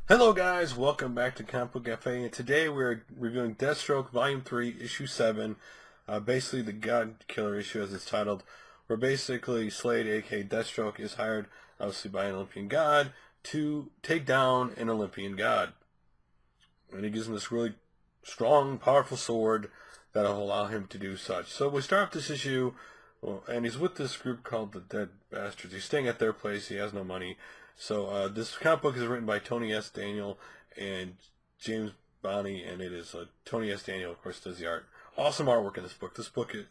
Hello guys, welcome back to Comic Book Cafe, and today we're reviewing Deathstroke Volume 3, Issue 7, basically the God Killer issue as it's titled, where basically Slade, aka Deathstroke, is hired, obviously by an Olympian God, to take down an Olympian God. And he gives him this really strong, powerful sword that'll allow him to do such. So we start off this issue, and he's with this group called the Dead Bastards. He's staying at their place, he has no money. So this comic book is written by Tony S. Daniel and James Bonney, and it is Tony S. Daniel, of course, does the art. Awesome artwork in this book. The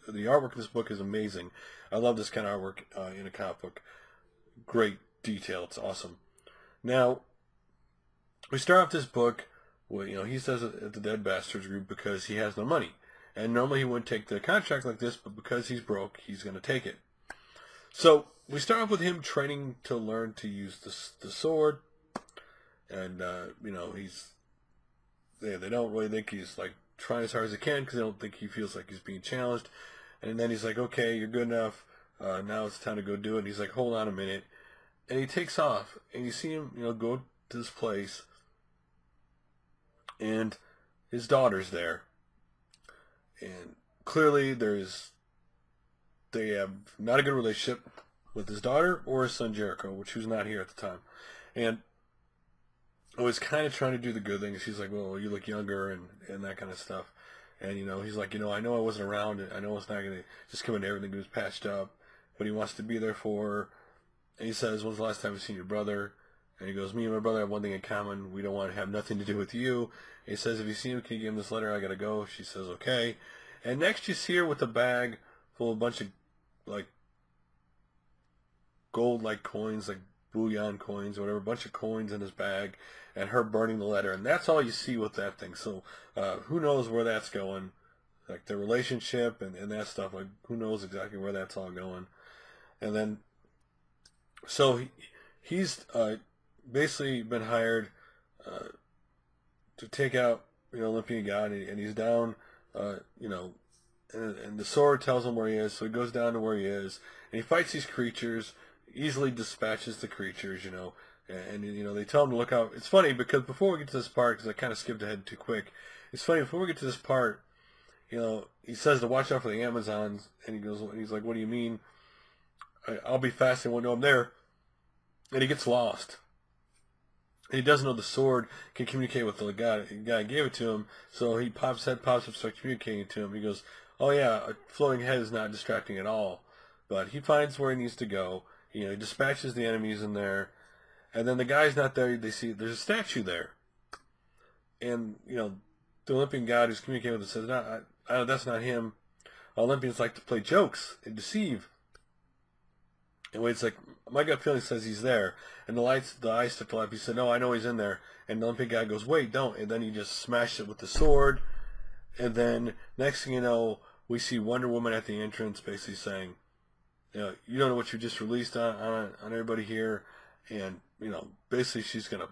artwork in this book is amazing. I love this kind of artwork in a comic book. Great detail. It's awesome. Now, we start off this book with, he says at the Dead Bastards group because he has no money. And normally he wouldn't take the contract like this, but because he's broke, he's going to take it. So we start off with him training to learn to use the sword, and they don't really think he's like trying as hard as he can because they don't think he feels like he's being challenged. And then he's like, "Okay, you're good enough. Now it's time to go do it." And he's like, "Hold on a minute," and he takes off, and you see him, go to this place, and his daughter's there, and clearly they have not a good relationship with his daughter or his son Jericho, which was not here at the time. And I was kind of trying to do the good thing. She's like, "Well, you look younger," and that kind of stuff. And, he's like, "I know I wasn't around. I know it's not going to just come into everything was patched up." But he wants to be there for her. And he says, "When's the last time you've seen your brother?" And he goes, "Me and my brother have one thing in common. We don't want to have nothing to do with you." And he says, "If you see him, can you give him this letter? I got to go." She says, "Okay." And next you see her with a bag full of a bunch of like gold-like coins, like bullion coins or whatever, a bunch of coins in his bag, and her burning the letter. And that's all you see with that thing. So who knows where that's going, like the relationship and that stuff, like who knows exactly where that's all going. And then so he's basically been hired to take out Olympian God, and he's down and the sword tells him where he is, so he goes down to where he is, and he fights these creatures, easily dispatches the creatures, and they tell him to look out. It's funny because before we get to this part, because I kind of skipped ahead too quick, it's funny, before we get to this part, he says to watch out for the Amazons, and he's like, "What do you mean? I'll be fast and won't know I'm there," and he gets lost. And he doesn't know the sword can communicate with the guy who gave it to him, so he pops up, starts communicating to him. He goes, "Oh yeah, a floating head is not distracting at all." But he finds where he needs to go. He dispatches the enemies in there, and then the guy's not there. They see there's a statue there, and the Olympian God who's communicating with him says, "No, that's not him. Olympians like to play jokes and deceive." And Wade's like, "My gut feeling says he's there." And the eyes start to light up. He said, "No, I know he's in there." And the Olympian guy goes, "Wait, don't." And then he just smashed it with the sword. And then next thing you know, we see Wonder Woman at the entrance basically saying, "You don't know what you just released on everybody here." And, basically she's going to,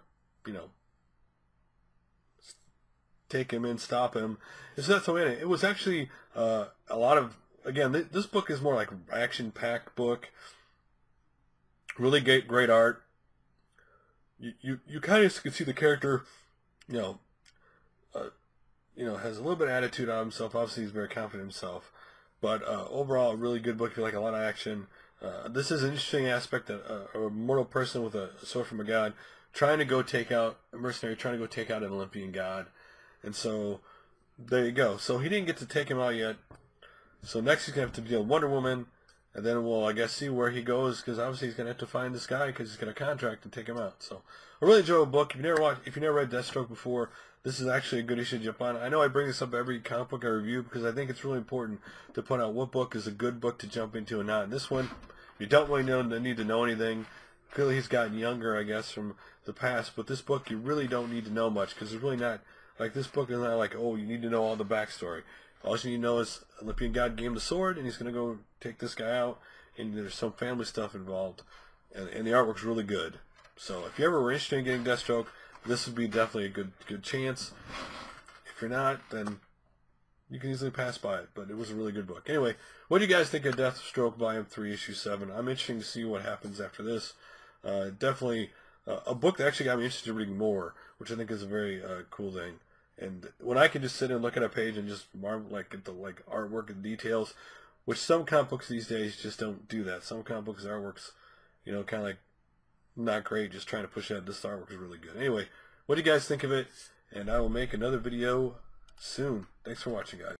take him in, stop him. And so that's the way it was actually a lot of, again, this book is more like an action-packed book. Really great art. You kind of can see the character, has a little bit of attitude on himself. Obviously, he's very confident in himself. But overall, a really good book if you like a lot of action. This is an interesting aspect that a mortal person with a sword from a god trying to go take out a mercenary, trying to go take out an Olympian god. And so there you go. So he didn't get to take him out yet. So next he's going to have to deal with Wonder Woman. And then we'll, I guess, see where he goes, because obviously he's going to have to find this guy because he's got a contract to take him out. So, a really enjoyable book. If you never read Deathstroke before, this is actually a good issue to jump on. I know I bring this up every comic book I review because I think it's really important to point out what book is a good book to jump into and not. And this one, you don't really need to know anything. Clearly he's gotten younger, I guess, from the past. But this book, you really don't need to know much because it's really not, like, this book is not like, oh, you need to know all the backstory. All you need to know is Olympian God gave him the sword, and he's going to go take this guy out, and there's some family stuff involved, and the artwork's really good. So if you ever were interested in getting Deathstroke, this would be definitely a good chance. If you're not, then you can easily pass by it, but it was a really good book. Anyway, what do you guys think of Deathstroke Volume 3, Issue 7? I'm interested to see what happens after this. Definitely a book that actually got me interested in reading more, which I think is a very cool thing. And when I can just sit and look at a page and just marvel, like at the artwork and details, which some comic books these days just don't do that. Some comic books artworks, you know, kind of like not great, just trying to push out. This artwork is really good. Anyway, what do you guys think of it? And I will make another video soon. Thanks for watching, guys.